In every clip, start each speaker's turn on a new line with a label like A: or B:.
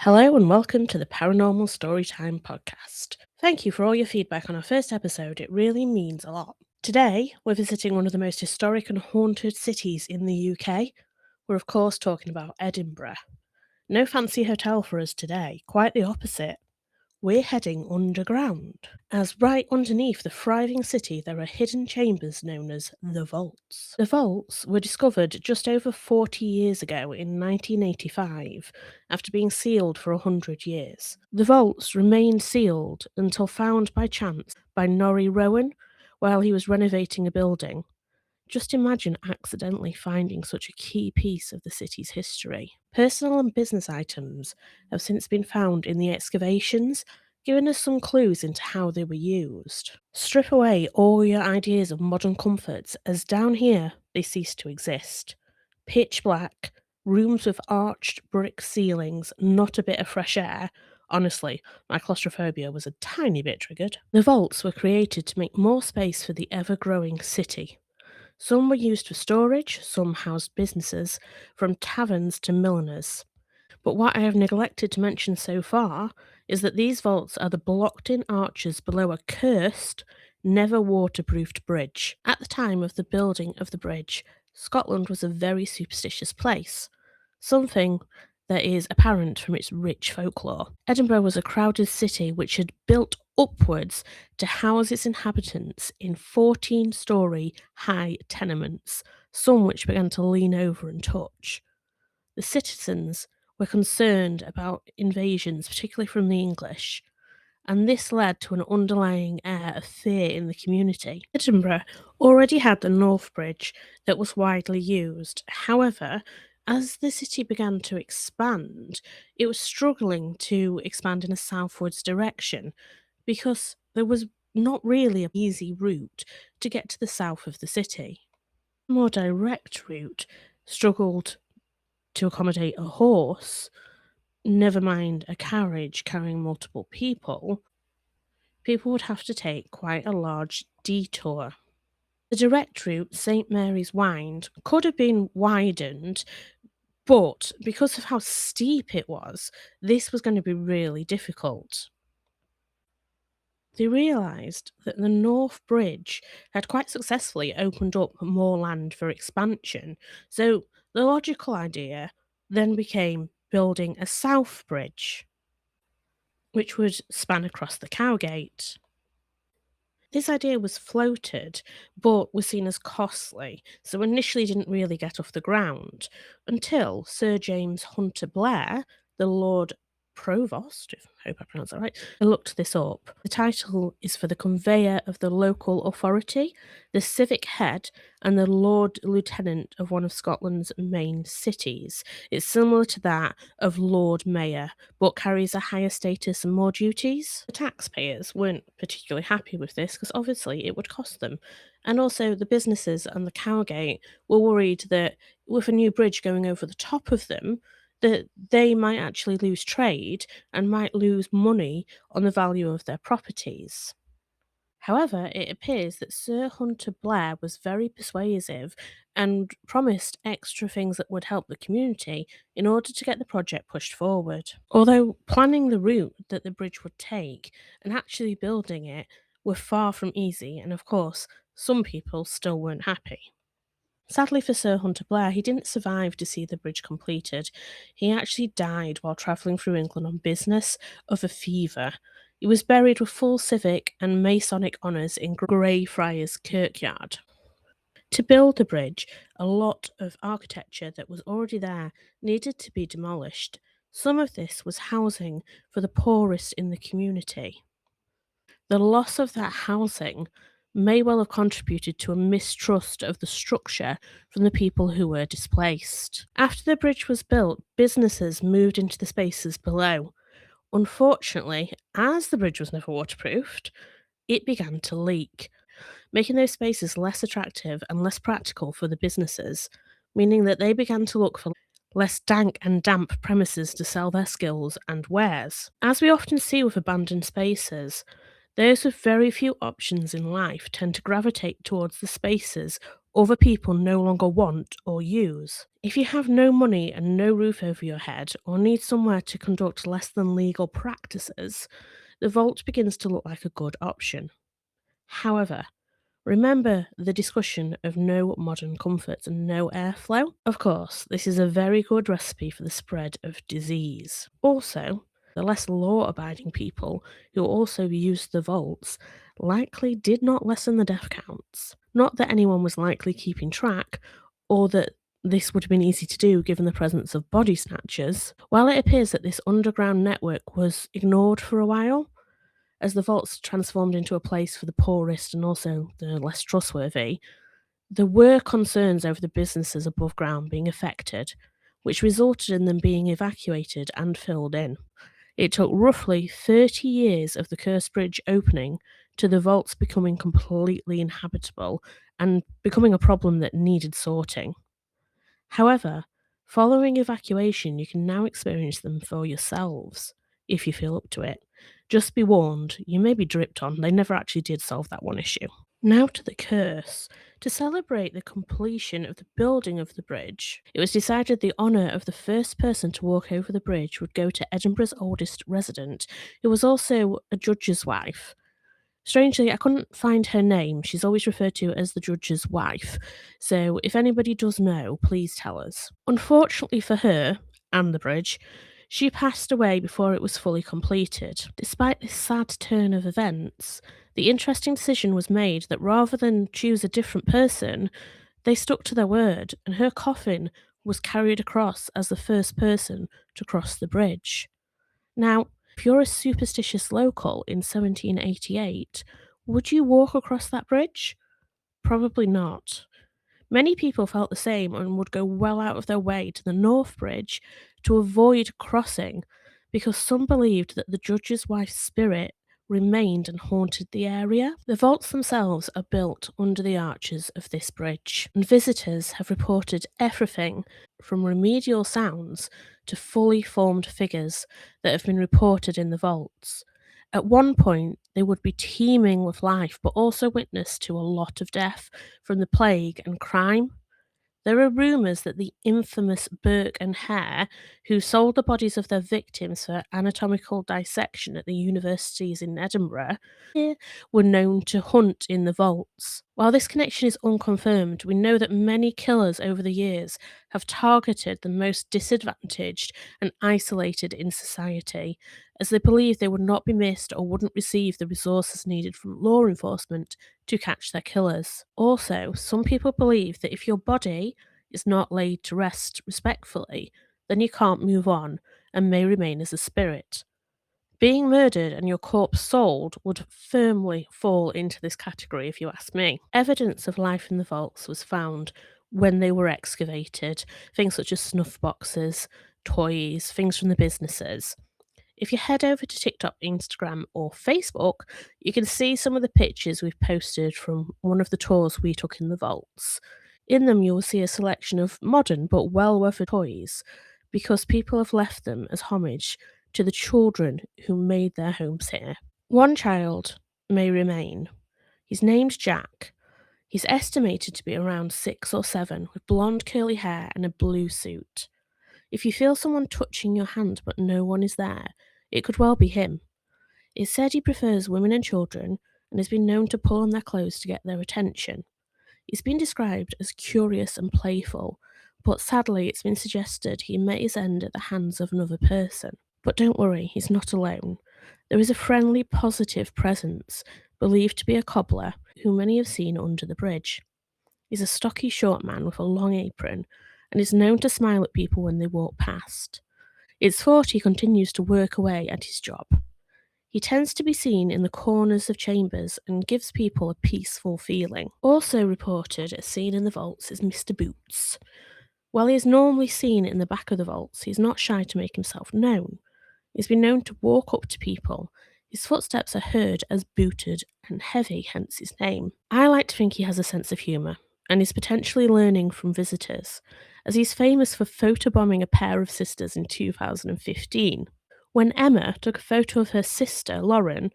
A: Hello and welcome to the Paranormal Story Time Podcast. Thank you for all your feedback on our first episode, it really means a lot. Today, we're visiting one of the most historic and haunted cities in the UK. We're, of course, talking about Edinburgh. No fancy hotel for us today, quite the opposite. We're heading underground, as right underneath the thriving city there are hidden chambers known as the Vaults. The Vaults were discovered just over 40 years ago in 1985, after being sealed for 100 years. The Vaults remained sealed until found by chance by Norrie Rowan while he was renovating a building. Just imagine accidentally finding such a key piece of the city's history. Personal and business items have since been found in the excavations, giving us some clues into how they were used. Strip away all your ideas of modern comforts, as down here they cease to exist. Pitch black, rooms with arched brick ceilings, not a bit of fresh air. Honestly, my claustrophobia was a tiny bit triggered. The vaults were created to make more space for the ever growing city. Some were used for storage, some housed businesses, from taverns to milliners. But what I have neglected to mention so far is that these vaults are the blocked in arches below a cursed, never waterproofed bridge. At the time of the building of the bridge, Scotland was a very superstitious place, something that is apparent from its rich folklore. Edinburgh was a crowded city which had built upwards to house its inhabitants in 14-storey high tenements, some which began to lean over and touch. The citizens were concerned about invasions, particularly from the English, and this led to an underlying air of fear in the community. Edinburgh already had the North Bridge that was widely used. However, as the city began to expand, it was struggling to expand in a southwards direction because there was not really an easy route to get to the south of the city. A more direct route struggled to accommodate a horse, never mind a carriage carrying multiple people. People would have to take quite a large detour. The direct route, St Mary's Wynd, could have been widened, but because of how steep it was, this was going to be really difficult. They realised that the North Bridge had quite successfully opened up more land for expansion, so the logical idea then became building a South Bridge, which would span across the Cowgate. This idea was floated, but was seen as costly, so initially didn't really get off the ground until Sir James Hunter Blair, the Lord Provost, I hope I pronounced that right, I looked this up. The title is for the conveyor of the local authority, the civic head, and the Lord Lieutenant of one of Scotland's main cities. It's similar to that of Lord Mayor, but carries a higher status and more duties. The taxpayers weren't particularly happy with this because obviously it would cost them. And also, the businesses and the Cowgate were worried that with a new bridge going over the top of them, that they might actually lose trade and might lose money on the value of their properties. However, it appears that Sir Hunter Blair was very persuasive and promised extra things that would help the community in order to get the project pushed forward. Although planning the route that the bridge would take and actually building it were far from easy, and of course, some people still weren't happy. Sadly for Sir Hunter Blair, he didn't survive to see the bridge completed. He actually died while travelling through England on business of a fever. He was buried with full civic and Masonic honours in Greyfriars Kirkyard. To build the bridge, a lot of architecture that was already there needed to be demolished. Some of this was housing for the poorest in the community. The loss of that housing may well have contributed to a mistrust of the structure from the people who were displaced. After the bridge was built, businesses moved into the spaces below. Unfortunately, as the bridge was never waterproofed, it began to leak, making those spaces less attractive and less practical for the businesses, meaning that they began to look for less dank and damp premises to sell their skills and wares. As we often see with abandoned spaces, those with very few options in life tend to gravitate towards the spaces other people no longer want or use. If you have no money and no roof over your head, or need somewhere to conduct less than legal practices, the vault begins to look like a good option. However, remember the discussion of no modern comforts and no airflow? Of course, this is a very good recipe for the spread of disease. Also, the less law abiding people who also used the vaults likely did not lessen the death counts. Not that anyone was likely keeping track, or that this would have been easy to do given the presence of body snatchers. While it appears that this underground network was ignored for a while, as the vaults transformed into a place for the poorest and also the less trustworthy, there were concerns over the businesses above ground being affected, which resulted in them being evacuated and filled in. It took roughly 30 years of the cursed bridge opening to the vaults becoming completely inhabitable and becoming a problem that needed sorting. However, following evacuation, you can now experience them for yourselves if you feel up to it. Just be warned, you may be dripped on. They never actually did solve that one issue. Now to the curse. To celebrate the completion of the building of the bridge, it was decided the honour of the first person to walk over the bridge would go to Edinburgh's oldest resident, who was also a judge's wife. Strangely, I couldn't find her name. She's always referred to as the judge's wife. So if anybody does know, please tell us. Unfortunately for her and the bridge, she passed away before it was fully completed. Despite this sad turn of events, the interesting decision was made that rather than choose a different person, they stuck to their word, and her coffin was carried across as the first person to cross the bridge. Now, if you're a superstitious local in 1788, would you walk across that bridge? Probably not. Many people felt the same and would go well out of their way to the North Bridge to avoid crossing because some believed that the judge's wife's spirit remained and haunted the area. The vaults themselves are built under the arches of this bridge, and visitors have reported everything from remedial sounds to fully formed figures that have been reported in the vaults. At one point, they would be teeming with life, but also witness to a lot of death from the plague and crime. There are rumours that the infamous Burke and Hare, who sold the bodies of their victims for anatomical dissection at the universities in Edinburgh, were known to hunt in the vaults. While this connection is unconfirmed, we know that many killers over the years have targeted the most disadvantaged and isolated in society, as they believed they would not be missed or wouldn't receive the resources needed from law enforcement to catch their killers. Also, some people believe that if your body is not laid to rest respectfully, then you can't move on and may remain as a spirit. Being murdered and your corpse sold would firmly fall into this category, if you ask me. Evidence of life in the vaults was found when they were excavated, things such as snuff boxes, toys, things from the businesses. If you head over to TikTok, Instagram, or Facebook, you can see some of the pictures we've posted from one of the tours we took in the vaults. In them, you will see a selection of modern but well weathered toys because people have left them as homage to the children who made their homes here. One child may remain. His name's Jack. He's estimated to be around 6 or 7 with blonde curly hair and a blue suit. If you feel someone touching your hand but no one is there, it could well be him. It's said he prefers women and children and has been known to pull on their clothes to get their attention. He's been described as curious and playful, but sadly it's been suggested he met his end at the hands of another person. But don't worry, he's not alone. There is a friendly, positive presence, believed to be a cobbler, who many have seen under the bridge. He's a stocky, short man with a long apron, and is known to smile at people when they walk past. It's thought he continues to work away at his job. He tends to be seen in the corners of chambers and gives people a peaceful feeling. Also reported as seen in the vaults is Mr. Boots. While he is normally seen in the back of the vaults, he's not shy to make himself known. He's been known to walk up to people. His footsteps are heard as booted and heavy, hence his name. I like to think he has a sense of humour, and is potentially learning from visitors, as he's famous for photobombing a pair of sisters in 2015. When Emma took a photo of her sister, Lauren,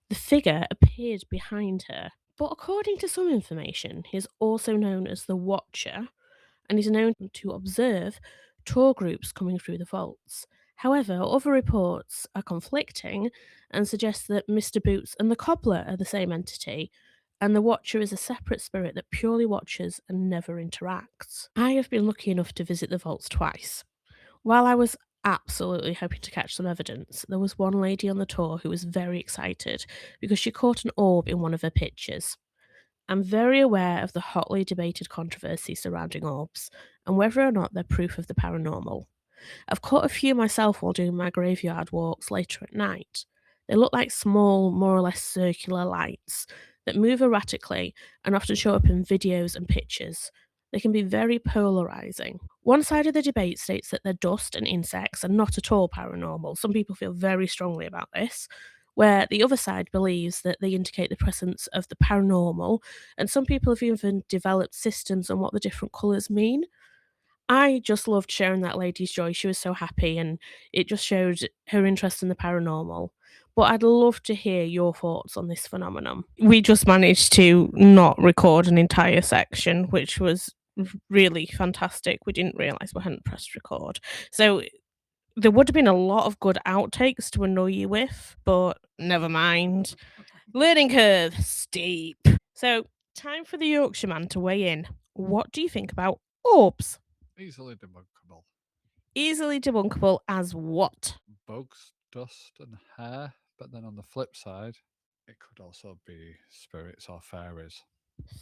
A: the figure appeared behind her. But according to some information, he is also known as the Watcher, and he's known to observe tour groups coming through the vaults. However, other reports are conflicting and suggest that Mr. Boots and the Cobbler are the same entity, and the Watcher is a separate spirit that purely watches and never interacts. I have been lucky enough to visit the vaults twice. While I was absolutely hoping to catch some evidence, there was one lady on the tour who was very excited because she caught an orb in one of her pictures. I'm very aware of the hotly debated controversy surrounding orbs and whether or not they're proof of the paranormal. I've caught a few myself while doing my graveyard walks later at night. They look like small, more or less circular lights that move erratically and often show up in videos and pictures. They can be very polarizing. One side of the debate states that they're dust and insects and not at all paranormal. Some people feel very strongly about this, where the other side believes that they indicate the presence of the paranormal, and some people have even developed systems on what the different colours mean. I just loved sharing that lady's joy. She was so happy, and it just showed her interest in the paranormal. But I'd love to hear your thoughts on this phenomenon. We just managed to not record an entire section, which was really fantastic. We didn't realize we hadn't pressed record. So there would have been a lot of good outtakes to annoy you with, but never mind. Learning curve steep. So, time for the Yorkshireman to weigh in. What do you think about orbs?
B: Easily debunkable.
A: Easily debunkable as what?
B: Bugs, dust, and hair. But then on the flip side, it could also be spirits or fairies.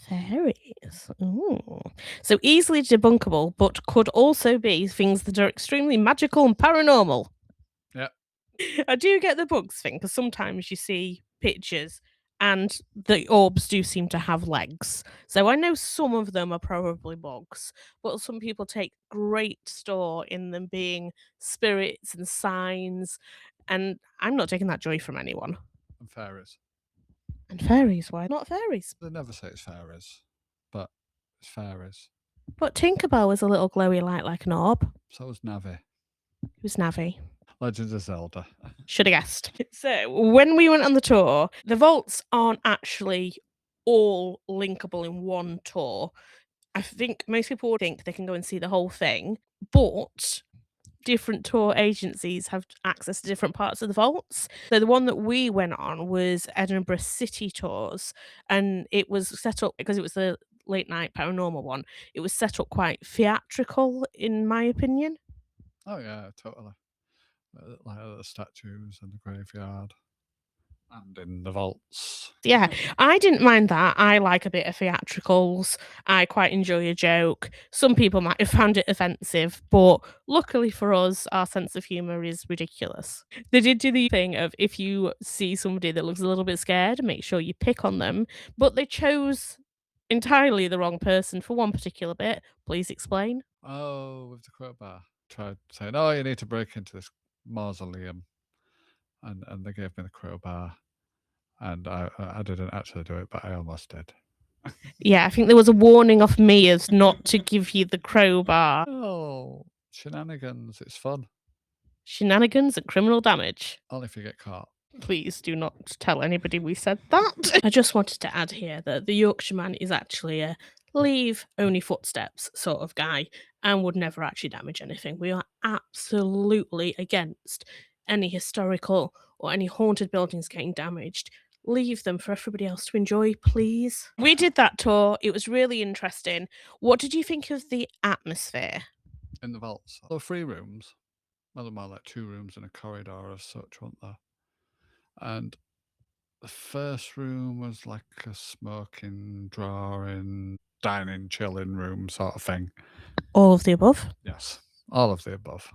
A: Fairies. Ooh. So easily debunkable, but could also be things that are extremely magical and paranormal.
B: Yeah.
A: I do get the bugs thing because sometimes you see pictures and the orbs do seem to have legs. So I know some of them are probably bugs, but some people take great store in them being spirits and signs. And I'm not taking that joy from anyone.
B: And fairies.
A: And fairies, why not fairies?
B: They never say it's fairies, but it's fairies.
A: But Tinkerbell was a little glowy light like an orb.
B: So was Navi.
A: Who's Navi?
B: Legend of Zelda.
A: Should have guessed. So, when we went on the tour, the vaults aren't actually all linkable in one tour. I think most people would think they can go and see the whole thing, but different tour agencies have access to different parts of the vaults. So the one that we went on was Edinburgh City Tours, and it was set up because it was the late night paranormal one. It was set up quite theatrical, in my opinion.
B: Oh, yeah, totally. Like the statues in the graveyard and in the vaults.
A: Yeah, I didn't mind that. I like a bit of theatricals. I quite enjoy a joke. Some people might have found it offensive, but luckily for us, our sense of humor is ridiculous. They did do the thing of if you see somebody that looks a little bit scared, make sure you pick on them, but they chose entirely the wrong person for one particular bit. Please explain.
B: Oh, with the crowbar. Tried saying, oh, you need to break into this mausoleum. And they gave me the crowbar. And I didn't actually do it, but I almost did.
A: Yeah, I think there was a warning off me as not to give you the crowbar.
B: Oh, shenanigans. It's fun.
A: Shenanigans and criminal damage.
B: Only if you get caught.
A: Please do not tell anybody we said that. I just wanted to add here that the Yorkshireman is actually a leave only footsteps sort of guy and would never actually damage anything. We are absolutely against any historical or any haunted buildings getting damaged. Leave them for everybody else to enjoy, please. We did that tour. It was really interesting. What did you think of the atmosphere?
B: In the vaults. There were 3 rooms. Well, there were more like 2 rooms and a corridor as such, weren't there? And the first room was like a smoking, drawing, dining, chilling room sort of thing.
A: All of the above?
B: Yes, all of the above.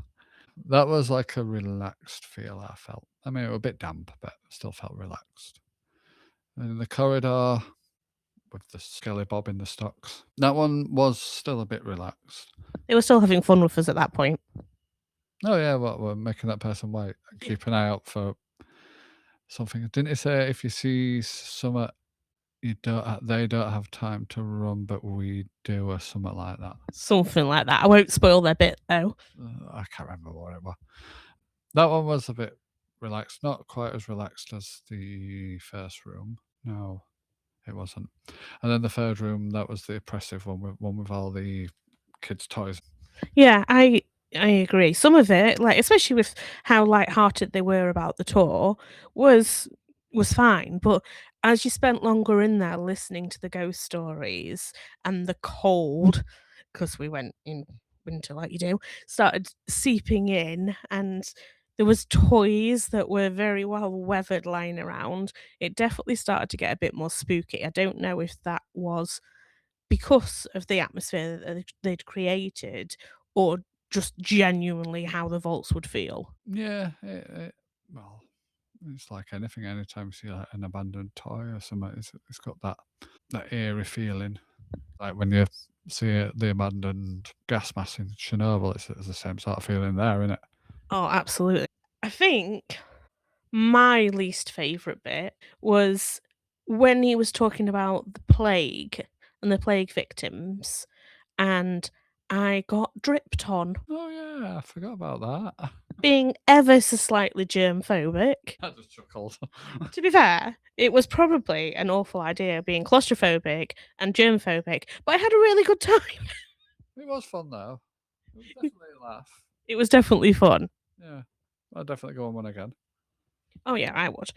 B: That was like a relaxed feel I felt. I mean, it was a bit damp, but still felt relaxed. And in the corridor, with the Skelly Bob in the stocks, that one was still a bit relaxed.
A: They were still having fun with us at that point.
B: Oh yeah, what we're making that person wait and keep an eye out for something. Didn't it say if you see something they don't have time to run, but we do, or something like that?
A: Something like that. I won't spoil their bit though.
B: I can't remember what it was. That one was a bit relaxed, not quite as relaxed as the first room. No, It wasn't. And then the third room, that was the oppressive one with all the kids' toys.
A: Yeah, I agree. Some of it, like especially with how light-hearted they were about the tour, was was fine. But as you spent longer in there listening to the ghost stories and the cold, because we went in winter like you do, started seeping in and there was toys that were very well weathered lying around, it definitely started to get a bit more spooky. I don't know if that was because of the atmosphere that they'd created or just genuinely how the vaults would feel.
B: Yeah, well, it's like anything. Anytime you see like an abandoned toy or something, it's got that eerie feeling. Like when you see the abandoned gas mask in Chernobyl, it's the same sort of feeling there, isn't it?
A: Oh, absolutely. I think my least favourite bit was when he was talking about the plague and the plague victims, and I got dripped on
B: Oh yeah, I forgot about that.
A: being ever so slightly germ-phobic.
B: I just chuckled.
A: To be fair, it was probably an awful idea being claustrophobic and germ-phobic, but I had a really good time.
B: It was fun though. It was definitely a laugh.
A: It was definitely fun.
B: Yeah, I'll definitely go on one again.
A: Oh yeah, I would.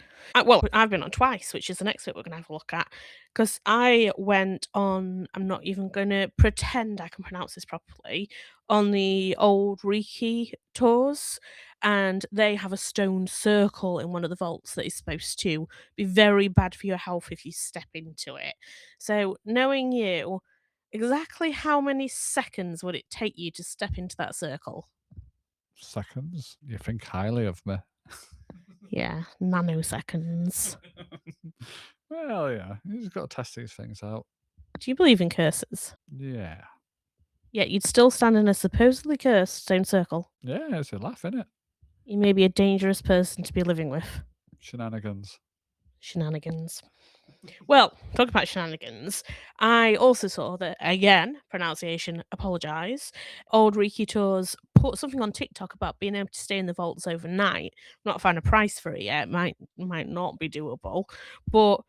A: Well, I've been on twice, which is the next bit we're gonna have a look at. Because I went on. I'm not even gonna pretend I can pronounce this properly. On the old Reiki tours, and they have a stone circle in one of the vaults that is supposed to be very bad for your health if you step into it. So, knowing you, exactly how many seconds would it take you to step into that circle?
B: Seconds? You think highly of me.
A: Yeah, nanoseconds.
B: Well, yeah, you just got to test these things out.
A: Do you believe in curses?
B: Yeah.
A: Yet you'd still stand in a supposedly cursed stone circle.
B: Yeah, it's a laugh, innit?
A: You may be a dangerous person to be living with.
B: Shenanigans.
A: Shenanigans. Well, talking about shenanigans, I also saw that, again, pronunciation, apologise. Old Reiki Tours put something on TikTok about being able to stay in the vaults overnight. Not found a price for it yet. Might not be doable. But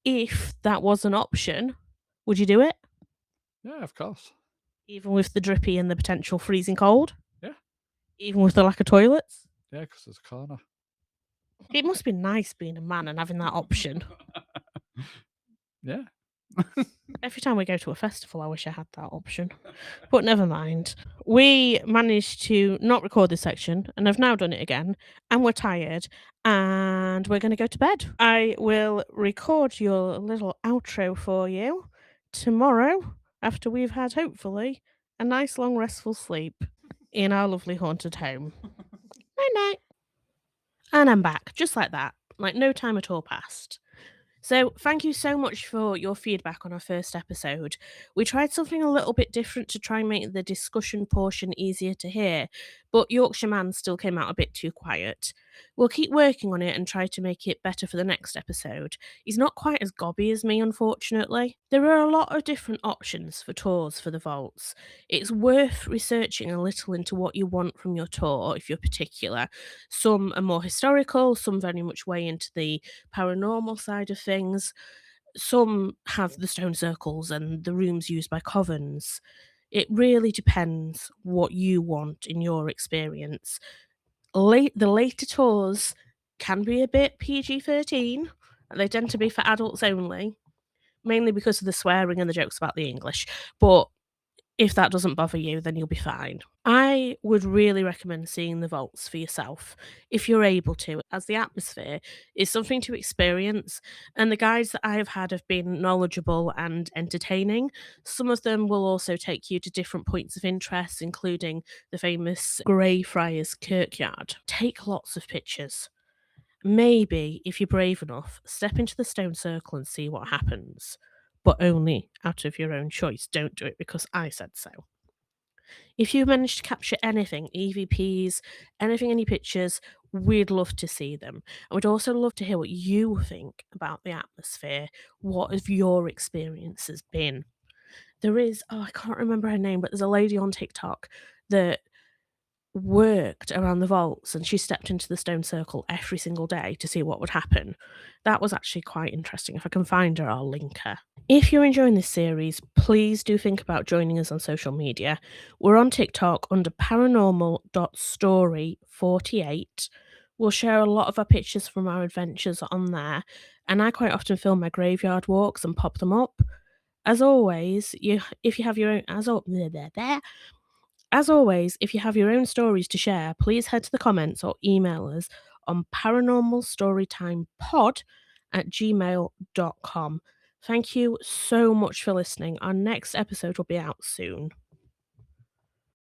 A: if that was an option, would you do it?
B: Yeah, of course.
A: Even with the drippy and the potential freezing cold?
B: Yeah.
A: Even with the lack of toilets?
B: Yeah, because there's a corner.
A: It must be nice being a man and having that option.
B: Yeah.
A: Every time we go to a festival, I wish I had that option. But never mind. We managed to not record this section and have now done it again. And we're tired. And we're going to go to bed. I will record your little outro for you tomorrow after we've had, hopefully, a nice long restful sleep in our lovely haunted home. Night night. And I'm back, just like that. Like no time at all passed. So, thank you so much for your feedback on our first episode. We tried something a little bit different to try and make the discussion portion easier to hear, but Yorkshire Man still came out a bit too quiet. We'll keep working on it and try to make it better for the next episode. He's not quite as gobby as me, unfortunately. There are a lot of different options for tours for the vaults. It's worth researching a little into what you want from your tour if you're particular. Some are more historical, some very much way into the paranormal side of things. Some have the stone circles and the rooms used by covens. It really depends what you want in your experience. The later tours can be a bit PG-13. They tend to be for adults only, mainly because of the swearing and the jokes about the English. But if that doesn't bother you, then you'll be fine. I would really recommend seeing the vaults for yourself if you're able to, as the atmosphere is something to experience. And the guides that I have had have been knowledgeable and entertaining. Some of them will also take you to different points of interest, including the famous Greyfriars Kirkyard. Take lots of pictures. Maybe, if you're brave enough, step into the stone circle and see what happens. But only out of your own choice. Don't do it because I said so. If you manage to capture anything, EVPs, anything, any pictures, we'd love to see them. I would also love to hear what you think about the atmosphere. What have your experiences been? There is, oh, I can't remember her name, but there's a lady on TikTok that worked around the vaults and she stepped into the stone circle every single day to see what would happen. That was actually quite interesting. If I can find her, I'll link her. If you're enjoying this series, please do think about joining us on social media. We're on TikTok under paranormal.story48. We'll share a lot of our pictures from our adventures on there, and I quite often film my graveyard walks and pop them up. As always, if you have your own as always, if you have your own stories to share, please head to the comments or email us on paranormalstorytimepod@gmail.com. Thank you so much for listening. Our next episode will be out soon.